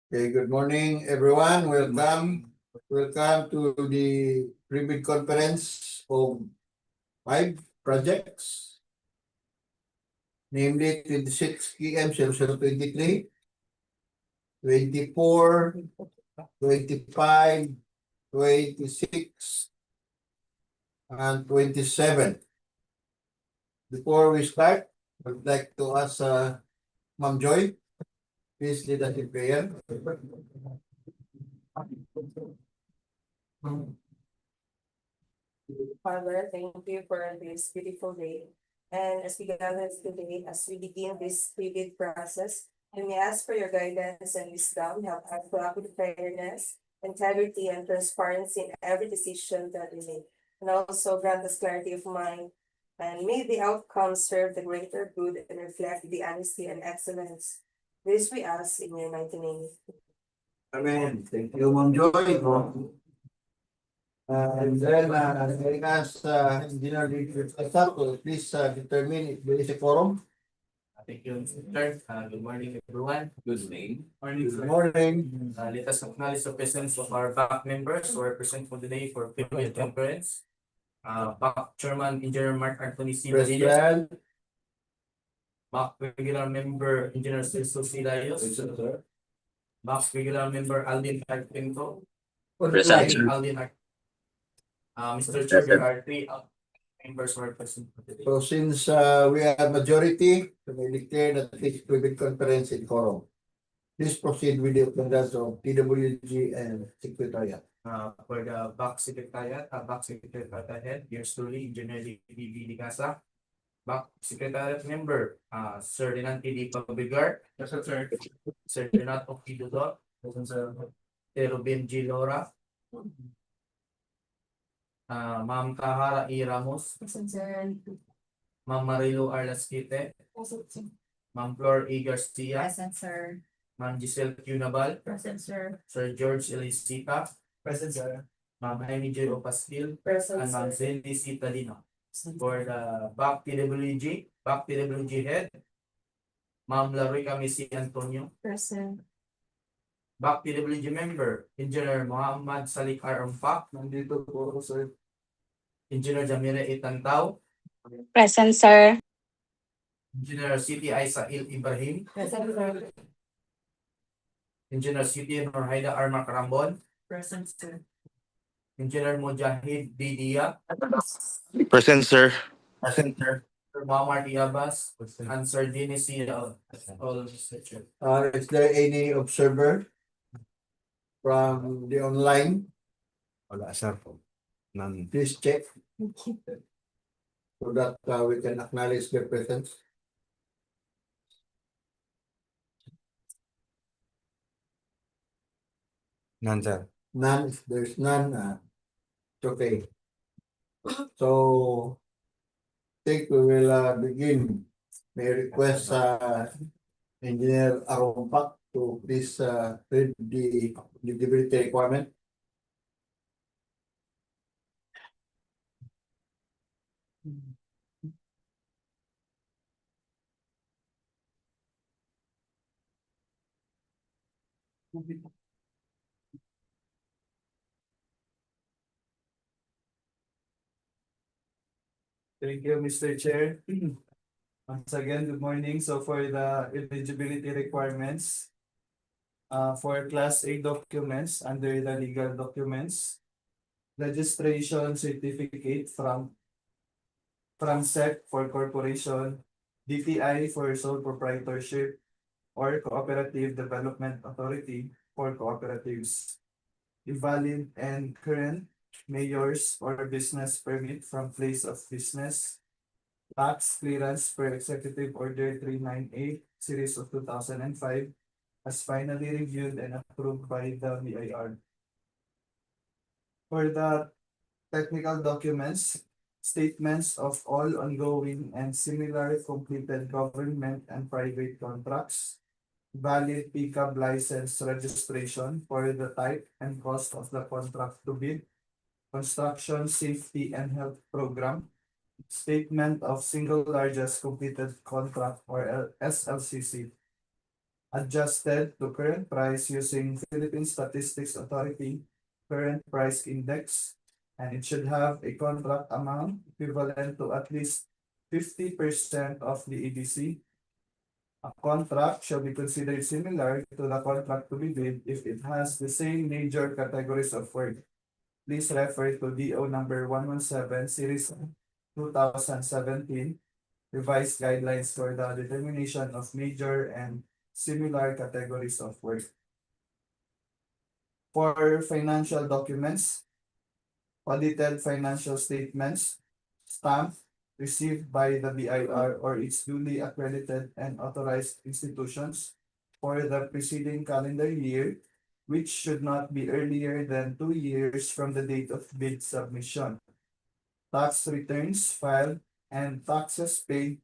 Okay, good morning, everyone. Welcome to the pre-bid conference of 5 projects, namely 26 PM 0023, 24, 25, 26, and 27. Before we start, I'd like to ask Ma'am Joy, please lead us in prayer. Father, thank you for this beautiful day. And as we gather today, as we begin this pre-bid process, and we ask for your guidance and wisdom, help us to act with fairness, integrity, and transparency in every decision that we make. And also grant us clarity of mind. And may the outcome serve the greater good and reflect the honesty and excellence. This we ask in your mighty name. Amen. Thank you, Ma'am Joy. And then, I ask Engineer Staff, please determine if there is a quorum. Thank you, Mr. Good morning, everyone. Good morning. Good morning. Let us acknowledge the presence of our back members who are present for today for pre-bid conference. Back Chairman Engineer Mark Anthony C. Rodriguez, President. back regular member Engineer Celso C. Laios, back regular member Alvin Pinto, Present. Alvin Mr. Chair, there are 3 members who are present for today. So since we have majority, we declare that this pre-bid conference in quorum. Please proceed with the attendance of TWG and Secretariat. For the back secretariat, back secretariat head, yours truly, Engineer D.B. Ligasa. Back secretariat member, Sir Renan T.D. Pabigar. Yes, sir. Sir Renato P. Dudot. Yes, sir. Robin G. Lora. Ma'am Tahara E. Ramos. Present, sir. Ma'am Marilo R. Lasquite. Ma'am Flor E. Garcia. Present, sir. Ma'am Giselle Q. Nabal. Present, sir. Sir George Elisita. Present, sir. Ma'am Amy J. Opastil. Present, And Ma'am sir. Cindy C. Talino. For the back TWG head, Ma'am Laroy Missy Antonio. Present. Back TWG member, Engineer Muhammad Salik R. Umpak. Nandito po ako, sir. Engineer Jamire Itantao. Present, sir. Engineer City Aisail Ibrahim. Present, sir. Engineer City Norhaida R. Macarambon. Present, sir. Engineer Mujahid B. Dia. Present, sir. Present, sir. Sir Muhammad Iabas. And Sir Dennis C. All Mr. Chair. Is there any observer from the online? Wala, sir. None. Please check so that we can acknowledge their presence. None, sir. None, if there's none, it's okay. So, I think we will begin. May I request Engineer Arompak to please read the eligibility requirement. Thank you, Mr. Chair. Once again, good morning. So for the eligibility requirements, for Class A documents under the legal documents, registration certificate from SEC for corporation, DTI for sole proprietorship, or Cooperative Development Authority for cooperatives, invalid and current mayor's or business permit from place of business, tax clearance per Executive Order 398 series of 2005 as finally reviewed and approved by the BIR. For the technical documents, statements of all ongoing and similar completed government and private contracts, valid pickup license registration for the type and cost of the contract to bid, construction safety and health program, statement of single largest completed contract or SLCC, adjusted to current price using Philippine Statistics Authority current price index, and it should have a contract amount equivalent to at least 50% of the EBC. A contract shall be considered similar to the contract to be bid if it has the same major categories of work. Please refer to DO number 117 series 2017 revised guidelines for the determination of major and similar categories of work. For financial documents, audited financial statements, stamped, received by the BIR or its duly accredited and authorized institutions for the preceding calendar year, which should not be earlier than 2 years from the date of bid submission. Tax returns filed and taxes paid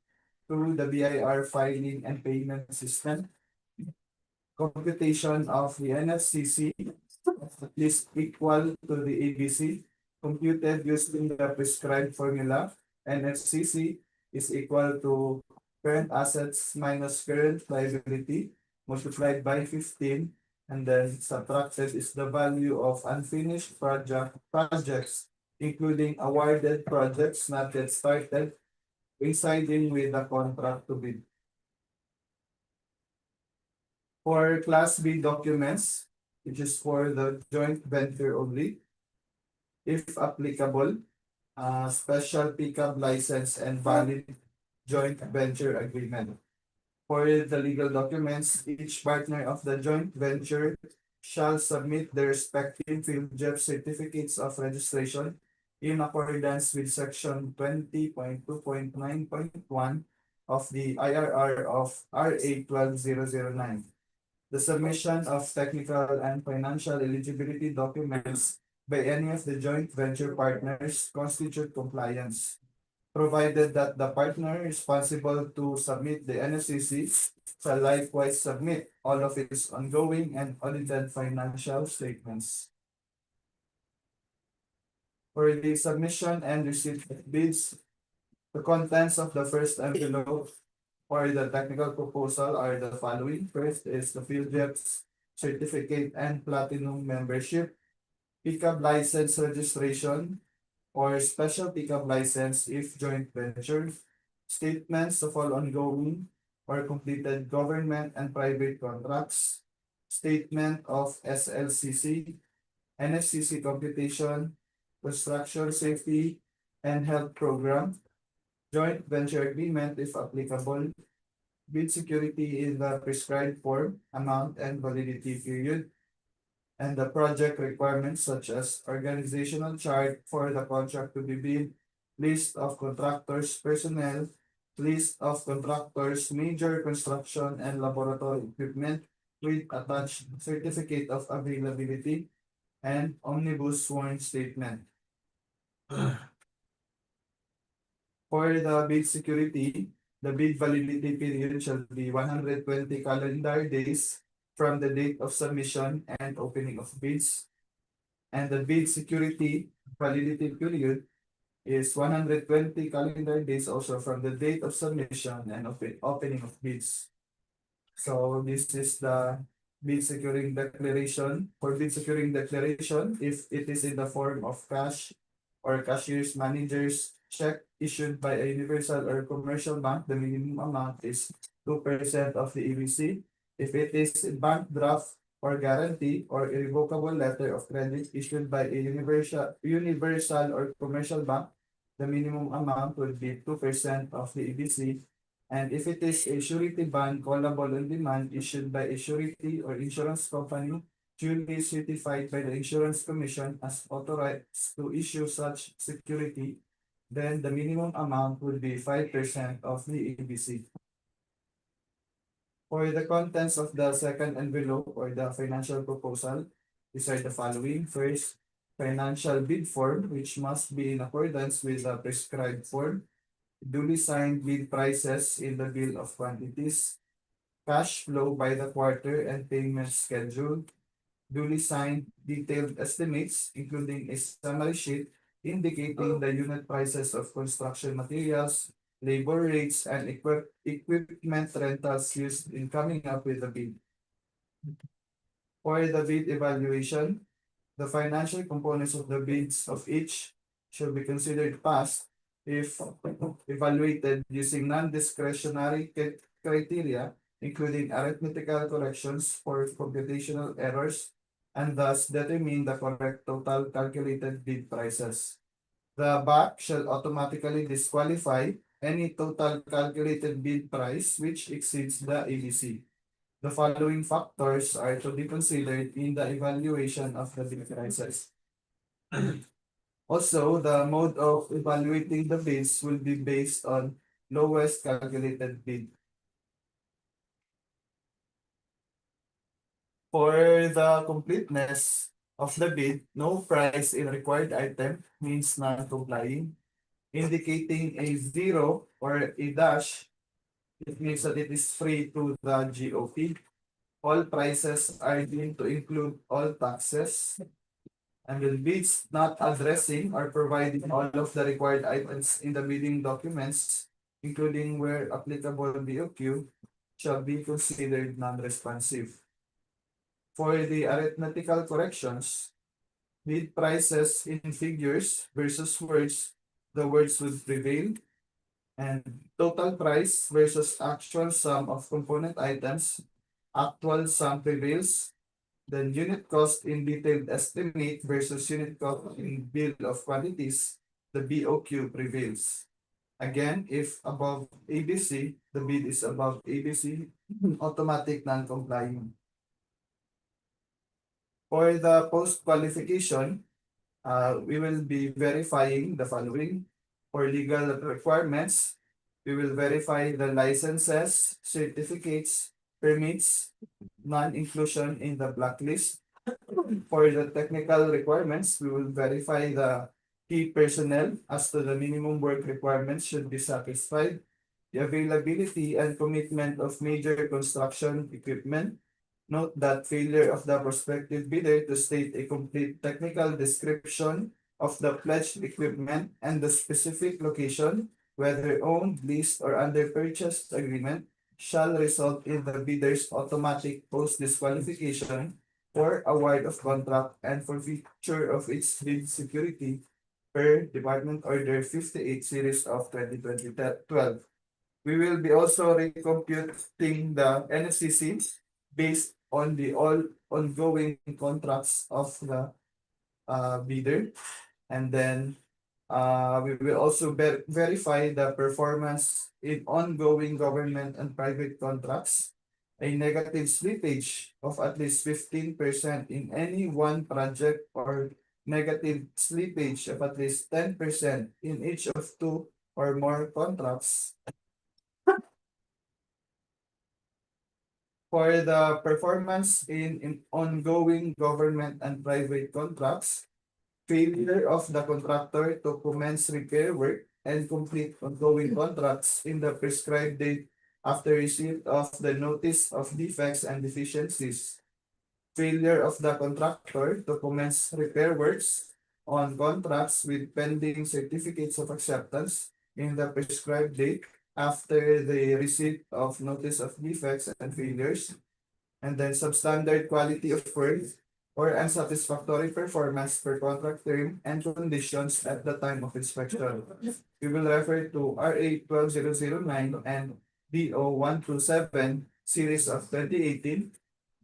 through the BIR filing and payment system. Computation of the NFCC is equal to the ABC computed using the prescribed formula. NFCC is equal to current assets minus current liability multiplied by 15, and then subtracted is the value of unfinished projects, including awarded projects not yet started, coinciding with the contract to bid. For Class B documents, which is for the joint venture only, if applicable, special pickup license and valid joint venture agreement. For the legal documents, each partner of the joint venture shall submit their respective PhilJEP certificates of registration in accordance with section 20.2.9.1 of the IRR of RA 12009. The submission of technical and financial eligibility documents by any of the joint venture partners constitute compliance, provided that the partner responsible to submit the NFCC shall likewise submit all of its ongoing and audited financial statements. For the submission and receipt of bids, the contents of the first envelope for the technical proposal are the following. First is the PhilJEP certificate and platinum membership, pickup license registration, or special pickup license if joint venture, statements of all ongoing or completed government and private contracts, statement of SLCC, NFCC computation, construction safety and health program, joint venture agreement if applicable, bid security in the prescribed form, amount and validity period, and the project requirements such as organizational chart for the contract to be bid, list of contractors' personnel, list of contractors' major construction and laboratory equipment with attached certificate of availability, and omnibus sworn statement. For the bid security, the bid validity period shall be 120 calendar days from the date of submission and opening of bids. And the bid security validity period is 120 calendar days also from the date of submission and opening of bids. So this is the bid securing declaration. For bid securing declaration, if it is in the form of cash or cashier's manager's check issued by a universal or commercial bank, the minimum amount is 2% of the EBC. If it is bank draft or guarantee or irrevocable letter of credit issued by a universal or commercial bank, the minimum amount will be 2% of the EBC. And if it is a surety bond callable on demand issued by a surety or insurance company duly certified by the Insurance Commission as authorized to issue such security, then the minimum amount will be 5% of the EBC. For the contents of the second envelope or the financial proposal, these are the following. First, financial bid form, which must be in accordance with the prescribed form, duly signed bid prices in the bill of quantities, cash flow by the quarter and payment schedule, duly signed detailed estimates, including a summary sheet indicating the unit prices of construction materials, labor rates, and equipment rentals used in coming up with the bid. For the bid evaluation, the financial components of the bids of each should be considered passed if evaluated using non-discretionary criteria, including arithmetical corrections for computational errors, and thus determine the correct total calculated bid prices. The BAC shall automatically disqualify any total calculated bid price which exceeds the ABC. The following factors are to be considered in the evaluation of the bid prices. Also, the mode of evaluating the bids will be based on lowest calculated bid. For the completeness of the bid, no price in required item means non-complying. Indicating a zero or a dash, it means that it is free to the GOP. All prices are deemed to include all taxes. And the bids not addressing or providing all of the required items in the bidding documents, including where applicable BOQ, shall be considered non-responsive. For the arithmetical corrections, bid prices in figures versus words, the words would prevail, and total price versus actual sum of component items, actual sum prevails. Then unit cost in detailed estimate versus unit cost in bill of quantities, the BOQ prevails. Again, if above ABC, the bid is above ABC, automatic non-complying. For the post-qualification, we will be verifying the following. For legal requirements, we will verify the licenses, certificates, permits, non-inclusion in the blacklist. For the technical requirements, we will verify the key personnel as to the minimum work requirements should be satisfied, the availability and commitment of major construction equipment. Note that failure of the prospective bidder to state a complete technical description of the pledged equipment and the specific location, whether owned, leased, or under purchase agreement, shall result in the bidder's automatic post-disqualification for award of contract and forfeiture of its bid security per Department Order 58 Series of 2012. We will be also recomputing the NSCC based on the all ongoing contracts of the bidder. And then we will also verify the performance in ongoing government and private contracts. A negative slippage of at least 15% in any one project or negative slippage of at least 10% in each of two or more contracts. For the performance in ongoing government and private contracts, failure of the contractor to commence repair work and complete ongoing contracts in the prescribed date after receipt of the notice of defects and deficiencies. Failure of the contractor to commence repair works on contracts with pending certificates of acceptance in the prescribed date after the receipt of notice of defects and failures, and then substandard quality of work or unsatisfactory performance per contract term and conditions at the time of inspection. We will refer to RA 12009 and DO 127 series of 2018,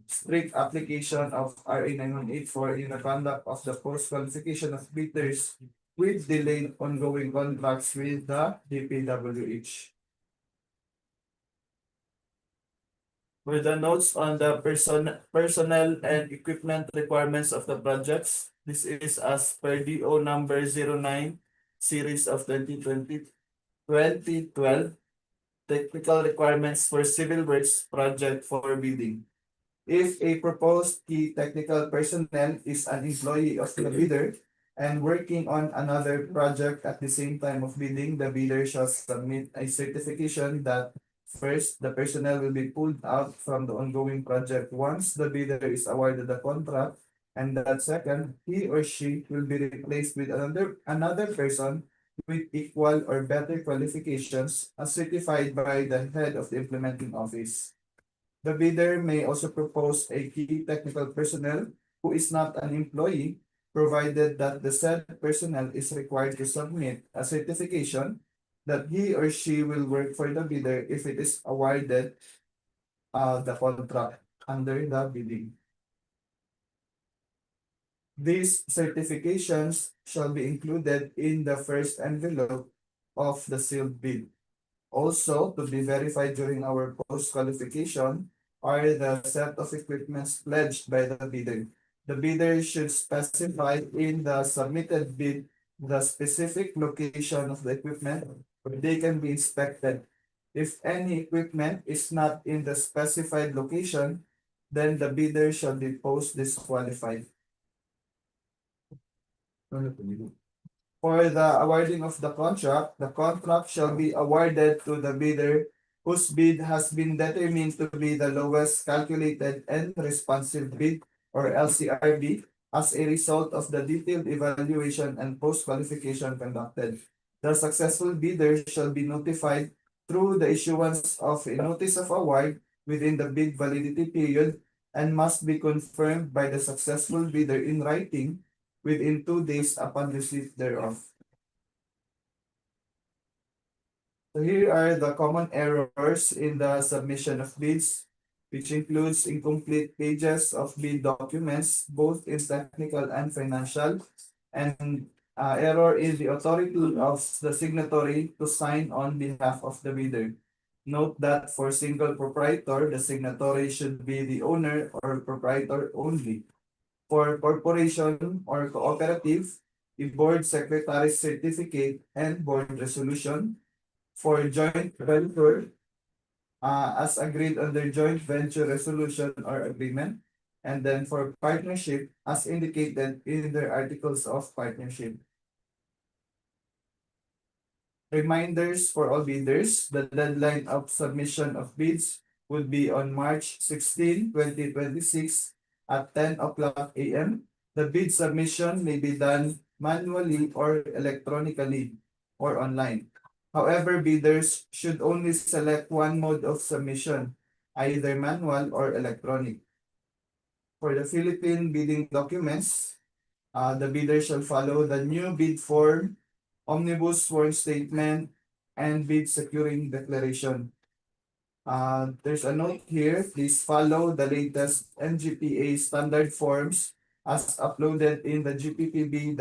strict application of RA 9184 in the conduct of the post-qualification of bidders with delayed ongoing contracts with the DPWH. With the notes on the personnel and equipment requirements of the projects, this is as per DO number 09 series of 2012, technical requirements for civil works project for bidding. If a proposed key technical personnel is an employee of the bidder and working on another project at the same time of bidding, the bidder shall submit a certification that first, the personnel will be pulled out from the ongoing project once the bidder is awarded the contract, and that second, he or she will be replaced with another person with equal or better qualifications as certified by the head of the implementing office. The bidder may also propose a key technical personnel who is not an employee, provided that the said personnel is required to submit a certification that he or she will work for the bidder if it is awarded the contract under the bidding. These certifications shall be included in the first envelope of the sealed bid. Also, to be verified during our post-qualification are the set of equipments pledged by the bidder. The bidder should specify in the submitted bid the specific location of the equipment where they can be inspected. If any equipment is not in the specified location, then the bidder shall be post-disqualified. For the awarding of the contract shall be awarded to the bidder whose bid has been determined to be the lowest calculated and responsive bid, or LCRB, as a result of the detailed evaluation and post-qualification conducted. The successful bidder shall be notified through the issuance of a notice of award within the bid validity period and must be confirmed by the successful bidder in writing within 2 days upon receipt thereof. So here are the common errors in the submission of bids, which includes incomplete pages of bid documents, both in technical and financial, and error in the authority of the signatory to sign on behalf of the bidder. Note that for single proprietor, the signatory should be the owner or proprietor only. For corporation or cooperative, a board secretary's certificate and board resolution. For joint venture, as agreed under joint venture resolution or agreement. And then for partnership, as indicated in their articles of partnership. Reminders for all bidders: the deadline of submission of bids would be on March 16, 2026 at 10 o'clock AM. The bid submission may be done manually or electronically or online. However, bidders should only select one mode of submission, either manual or electronic. For the Philippine bidding documents, the bidder shall follow the new bid form, omnibus sworn statement, and bid securing declaration. There's a note here, please follow the latest NGPA standard forms as uploaded in the gppb.gov.ph.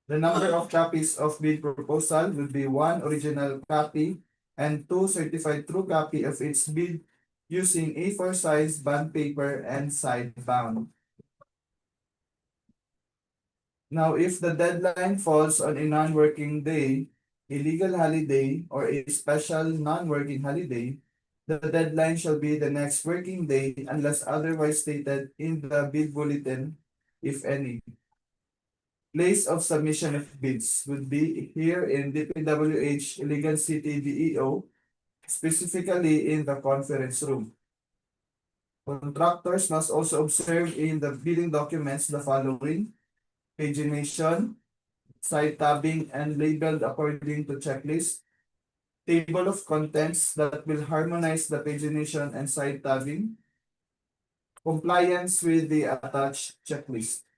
The number of copies of bid proposal will be 1 original copy and 2 certified true copy of its bid using A4 size bond paper and side bound. Now, if the deadline falls on a non-working day, a legal holiday, or a special non-working holiday, the deadline shall be the next working day unless otherwise stated in the bid bulletin, if any. Place of submission of bids would be here in DPWH Iligan City DEO, specifically in the conference room. Contractors must also observe in the bidding documents the following: pagination, side tabbing and labeled according to checklist, table of contents that will harmonize the pagination and side tabbing, compliance with the attached checklist.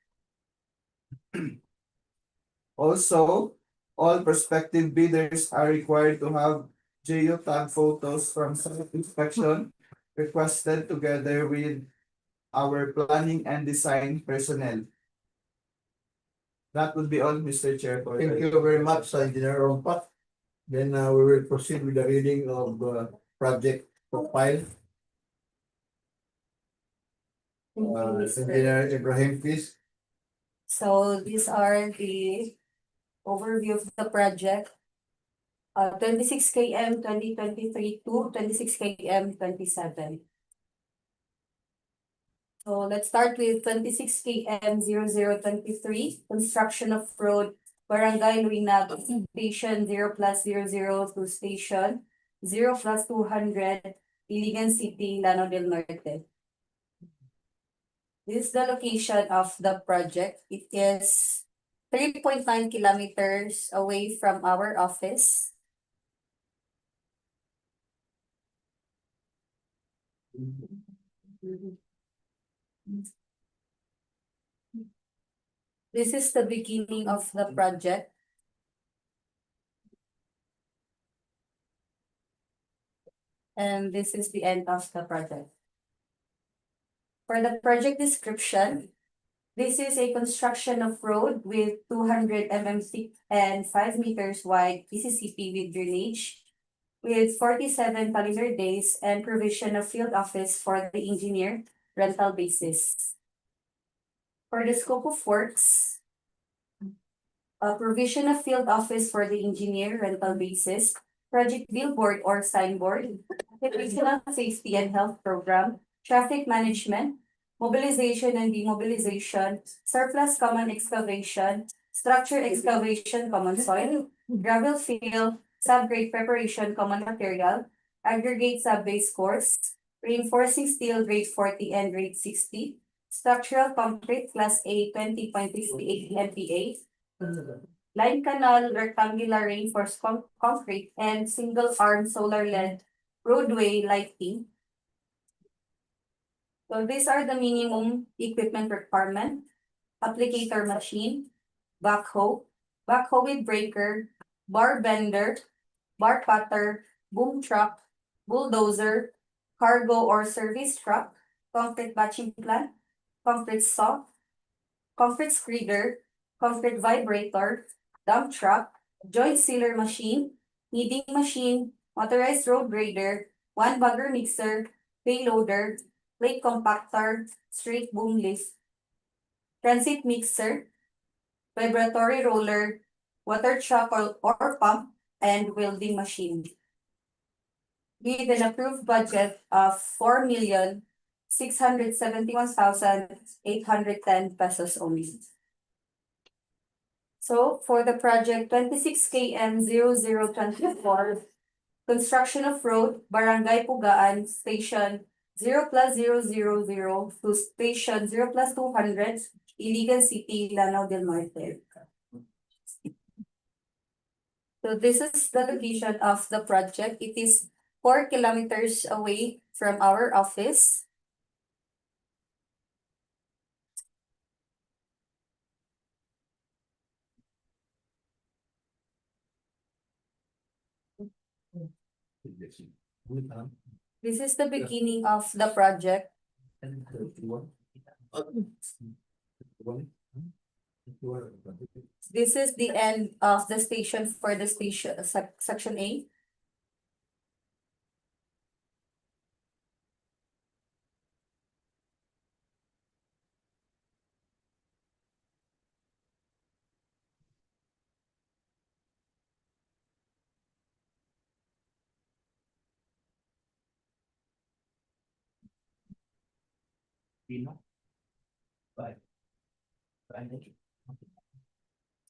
Also, all prospective bidders are required to have geotag photos from site inspection requested together with our planning and design personnel. That would be all, Mr. Chair. Thank you very much, Engineer Rompat. Then we will proceed with the reading of project profile. Engineer Ibrahim, please. So these are the overview of the project. 26 km 2023 to 26 km 27. So let's start with 26 km 0023, construction of road Barangay Luinab, station 0+00 to station 0+200, Iligan City, Lanao del Norte. This is the location of the project. It is 3.9 kilometers away from our office. This is the beginning of the project. And this is the end of the project. For the project description, this is a construction of road with 200 mm thick and 5 meters wide PCCP with drainage, with 47 calendar days and provision of field office for the engineer rental basis. For the scope of works, a provision of field office for the engineer rental basis, project billboard or signboard, occupational safety and health program, traffic management, mobilization and demobilization, surplus common excavation, structure excavation common soil, gravel fill, subgrade preparation common material, aggregate sub-base course, reinforcing steel grade 40 and grade 60, structural concrete class A 20.58 MPa, line canal rectangular reinforced concrete and single arm solar LED roadway lighting. So these are the minimum equipment requirement: applicator machine, backhoe with breaker, bar bender, bar cutter, boom truck, bulldozer, cargo or service truck, concrete batching plant, concrete saw, concrete screeder, concrete vibrator, dump truck, joint sealer machine, kneading machine, motorized road grader, one bagger mixer, payloader, plate compactor, straight boom lift, transit mixer, vibratory roller, water truck or pump, and welding machine. With an approved budget of 4,671,810 pesos only. So for the project 26 KM 0024, construction of road, Barangay Puga-an, station 0+000 to station 0+200, Iligan City, Lanao del Norte. So this is the location of the project. It is 4 kilometers away from our office. This is the beginning of the project. This is the end of the station for the station section A.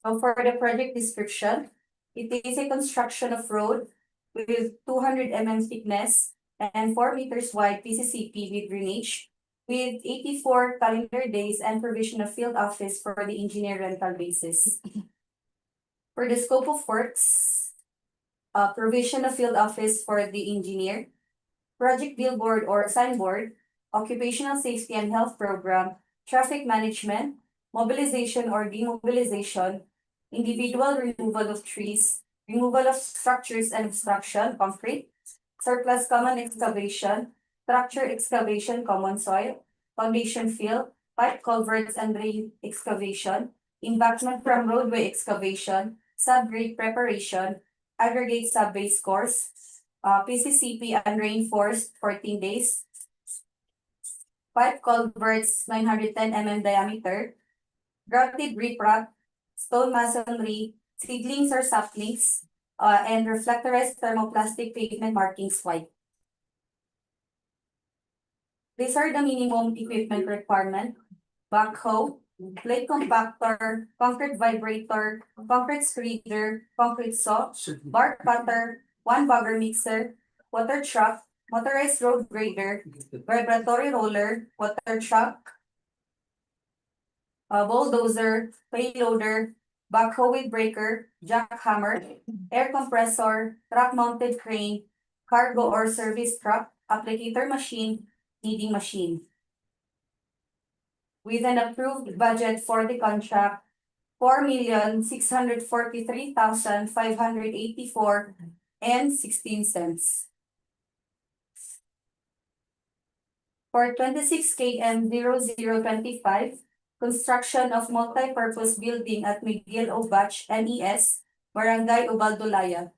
So for the project description, it is a construction of road with 200 mm thickness and 4 meters wide PCCP with drainage, with 84 calendar days and provision of field office for the engineer rental basis. For the scope of works, provision of field office for the engineer, project billboard or signboard, occupational safety and health program, traffic management, mobilization or demobilization, individual removal of trees, removal of structures and obstruction, concrete, surplus common excavation, structure excavation, common soil, foundation fill, pipe culverts and drain excavation, embankment from roadway excavation, subgrade preparation, aggregate sub-base course, PCCP unreinforced 14 days, pipe culverts 910 mm diameter, grouted riprap, stone masonry, seedlings or saplings, and reflectorized thermoplastic pavement markings white. These are the minimum equipment requirement: backhoe, plate compactor, concrete vibrator, concrete screeder, concrete saw, bar cutter, one bagger mixer, water truck, motorized road grader, vibratory roller, water truck, bulldozer, payloader, backhoe with breaker, jackhammer, air compressor, truck-mounted crane, cargo or service truck, applicator machine, kneading machine. With an approved budget for the contract, 4,643,584.16. For 26 KM 0025, construction of multi-purpose building at Miguel Obach, NES, Barangay Ubaldo, Laya.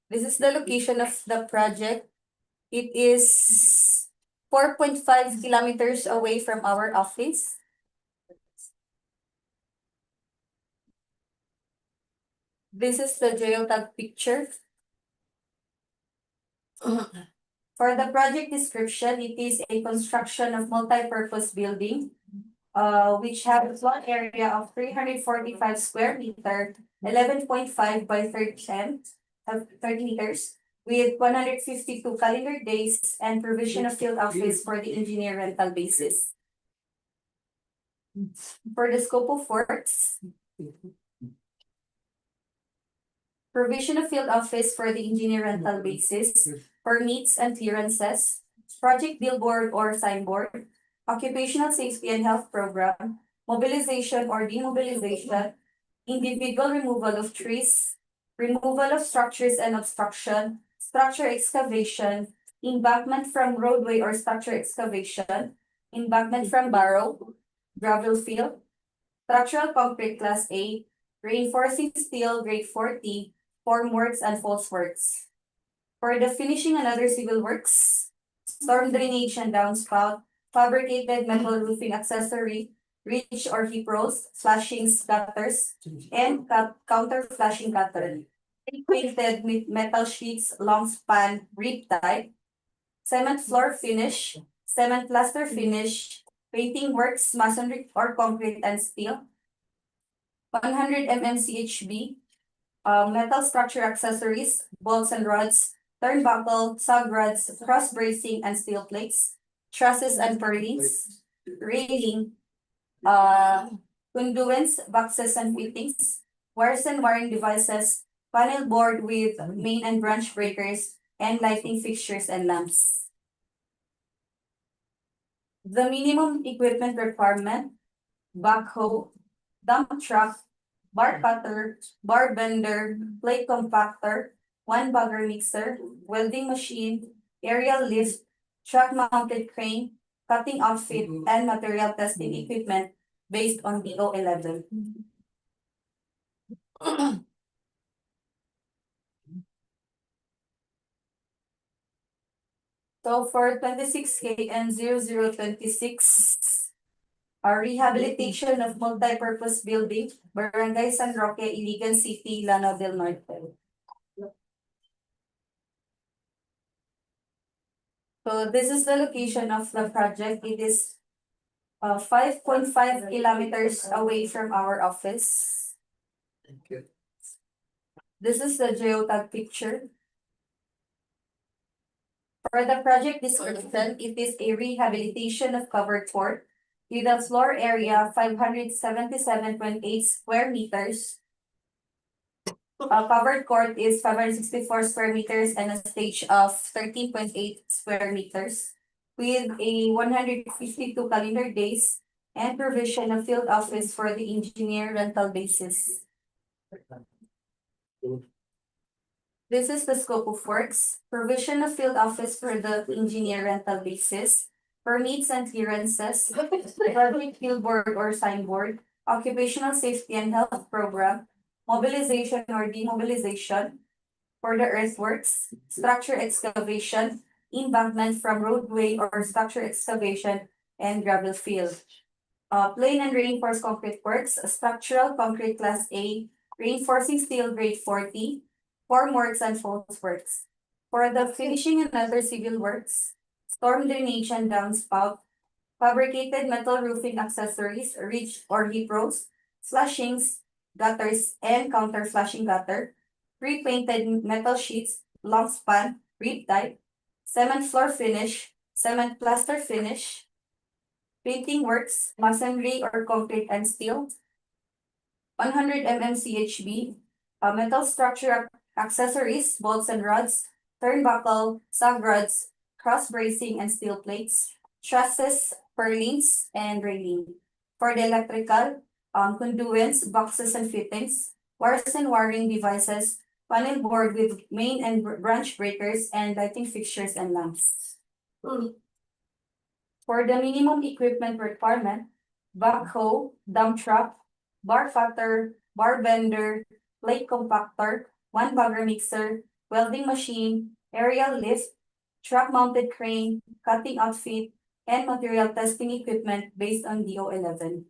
This is the location of the project. It is 4.5 kilometers away from our office. This is the geotag picture. For the project description, it is a construction of multi-purpose building, which has a plot area of 345 square meter, 11.5 by 30 meters, with 152 calendar days and provision of field office for the engineer rental basis. For the scope of works, provision of field office for the engineer rental basis, permits and clearances, project billboard or signboard, occupational safety and health program, mobilization or demobilization, individual removal of trees, removal of structures and obstruction, structure excavation, embankment from roadway or structure excavation, embankment from barrow, gravel field, structural concrete class A, reinforcing steel grade 40, formworks and false works. For the finishing and other civil works, storm drainage and downspout, fabricated metal roofing accessory, ridge or hip rows, flashings, gutters, and counter flashing gutter. Painted with metal sheets, long span, rib type, cement floor finish, cement plaster finish, painting works, masonry or concrete and steel, 100 CHB, metal structure accessories, bolts and rods, turnbuckle, sag rods, cross bracing and steel plates, trusses and purlins, railing, conduits, boxes and fittings, wires and wiring devices, panel board with main and branch breakers, and lighting fixtures and lamps. The minimum equipment requirement: backhoe, dump truck, bar cutter, bar bender, plate compactor, 1 bagger mixer, welding machine, aerial lift, truck-mounted crane, cutting outfit, and material testing equipment based on DEO 11. So for 26K and 0026, our rehabilitation of multi-purpose building, Barangay San Roque, Iligan City, Lanao del Norte. So this is the location of the project. It is 5.5 kilometers away from our office. Thank you. This is the geotag picture. For the project description, it is a rehabilitation of covered court with a floor area 577.8 square meters. A covered court is 564 square meters and a stage of 13.8 square meters with a 152 calendar days and provision of field office for the engineer rental basis. This is the scope of works: provision of field office for the engineer rental basis, permits and clearances, project billboard or signboard, occupational safety and health program, mobilization or demobilization for the earthworks, structure excavation, embankment from roadway or structure excavation, and gravel field. Plain and reinforced concrete works, structural concrete class A, reinforcing steel grade 40, formworks and false works. For the finishing and other civil works, storm drainage and downspout, fabricated metal roofing accessories, ridge or hip rows, flashings, gutters, and counter flashing gutter, pre-painted metal sheets, long span, rib type, cement floor finish, cement plaster finish, painting works, masonry or concrete and steel, 100 CHB, metal structure accessories, bolts and rods, turnbuckle, sub rods, cross bracing and steel plates, trusses, purlins, and railing. For the electrical, conduits, boxes and fittings, wires and wiring devices, panel board with main and branch breakers, and lighting fixtures and lamps. For the minimum equipment requirement, backhoe, dump truck, bar cutter, bar bender, plate compactor, one bagger mixer, welding machine, aerial lift, truck mounted crane, cutting outfit, and material testing equipment based on DEO 11.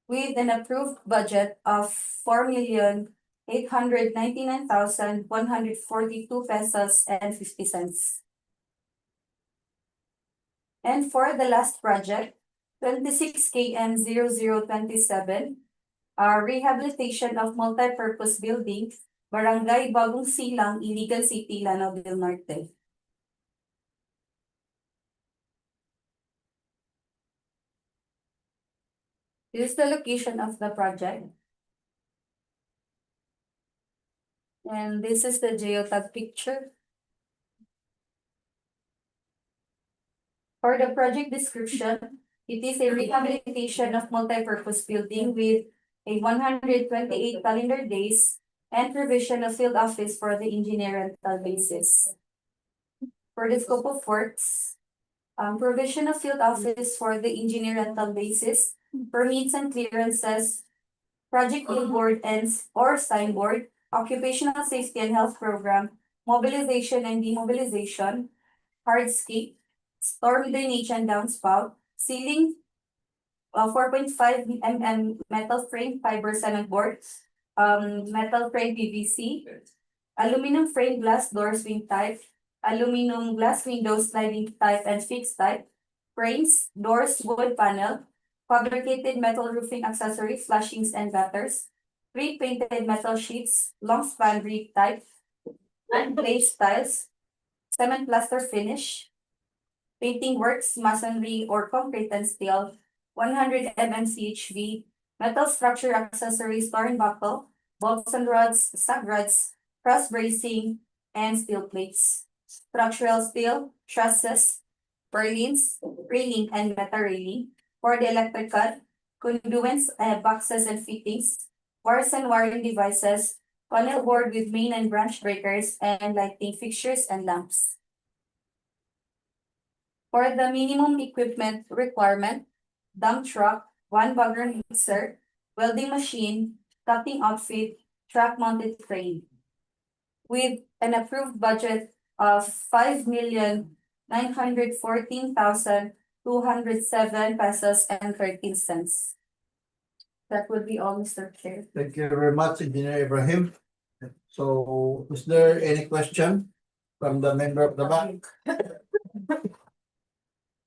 With an approved budget of 4,899,142 pesos and 50 cents. And for the last project, 26 KM 0027, rehabilitation of multi-purpose building, Barangay Bagong Silang, Iligan City, Lanao del Norte. This is the location of the project. And this is the geotag picture. For the project description, it is a rehabilitation of multi-purpose building with a 128 calendar days and provision of field office for the engineer rental basis. For the scope of works, provision of field office for the engineer rental basis, permits and clearances, project billboard and or signboard, occupational safety and health program, mobilization and demobilization, hardscape, storm drainage and downspout, ceiling, 4.5 mm metal frame fiber cement board, metal frame PVC, aluminum frame glass door swing type, aluminum glass windows sliding type and fixed type, frames, doors, wood panel, fabricated metal roofing accessory, flashings and gutters, pre-painted metal sheets, long span brick type, unglazed tiles, cement plaster finish, painting works, masonry or concrete and steel, 100 CHV, metal structure accessories, turnbuckle, bolts and rods, sub rods, cross bracing, and steel plates. Structural steel, trusses, purlins, railing, and metal railing. For the electrical, conduits, boxes and fittings, wires and wiring devices, panel board with main and branch breakers, and lighting fixtures and lamps. For the minimum equipment requirement, dump truck, one bagger mixer, welding machine, cutting outfit, truck mounted crane. With an approved budget of 5,914,207 pesos and 13 cents. That would be all, Mr. Chair. Thank you very much, Engineer Ibrahim. So is there any question from the member of the back?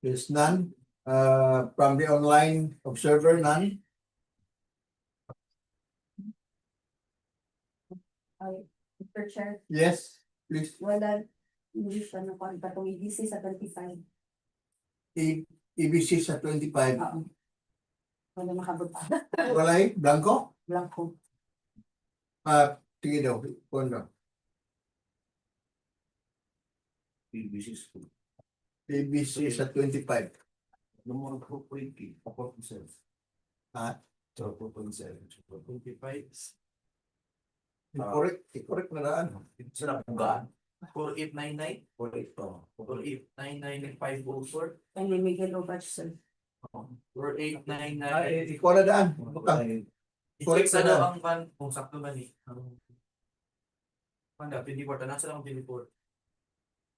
There's none. From the online observer, none. Mr. Chair, Yes, please. wala, hindi siya nakuha itong EDC sa 25. EBC sa 25. Oo. Wala makabot. Wala blanco? Blanco. Sige daw, kondo. EBC sa 25. Number 4.8, 4.7. Ha? 4.7. Correct na daan. Ito na Puga-an. 4899. 4899 504. And then Miguel Obach, sir. 4899. Ikaw na daan. Baka. I-check sa daw ang kan kung sakto ba ni. Panda 24 na sa lang 24.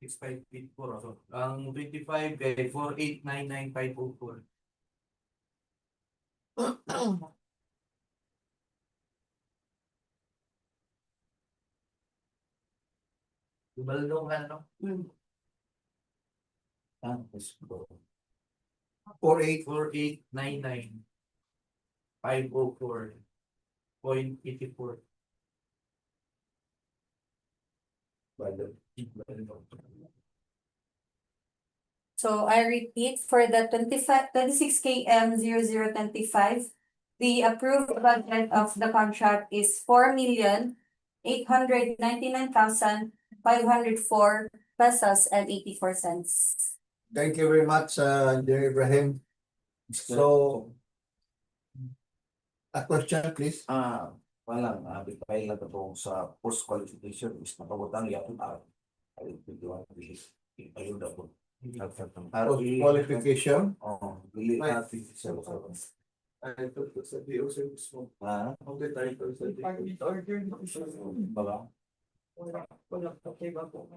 6584 so. Ang 25 kay 4899504. Ubaldo nga no. 4899 504.84. So I repeat, for the 26 km 0025, the approved budget of the contract is 4,899,504 pesos and 84 cents. Thank you very much, Engineer Ibrahim. So, a question, please. Walang bigay lang ito sa post qualification is napabutang yapon ay bigyan ayun daw po. Post qualification. Bili natin sa Ay, ito sa DEO service mo. Okay, tayo ito sa DEO. Baga. Wala pa kayo ba po?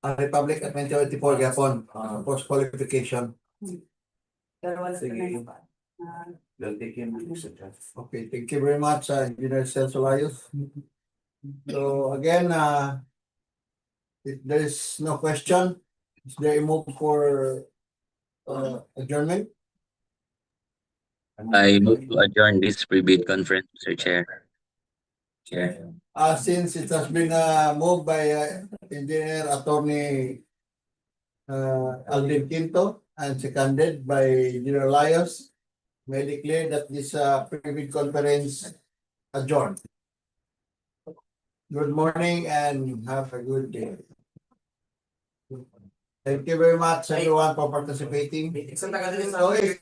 Republic at 2024 Gapon, post qualification. Pero wala Sige. pa. They'll take him to the Okay, thank you very much, Engineer Celso Layos. So again, if there is no question, is there a move for adjournment? I move to adjourn this pre-bid conference, Mr. Chair. Chair. Since it has been moved by Engineer Attorney Alvin Quinto and seconded by Engineer Layos, may declare that this pre-bid conference adjourned. Good morning and have a good day. Thank you very much everyone for participating. Isang taga din So if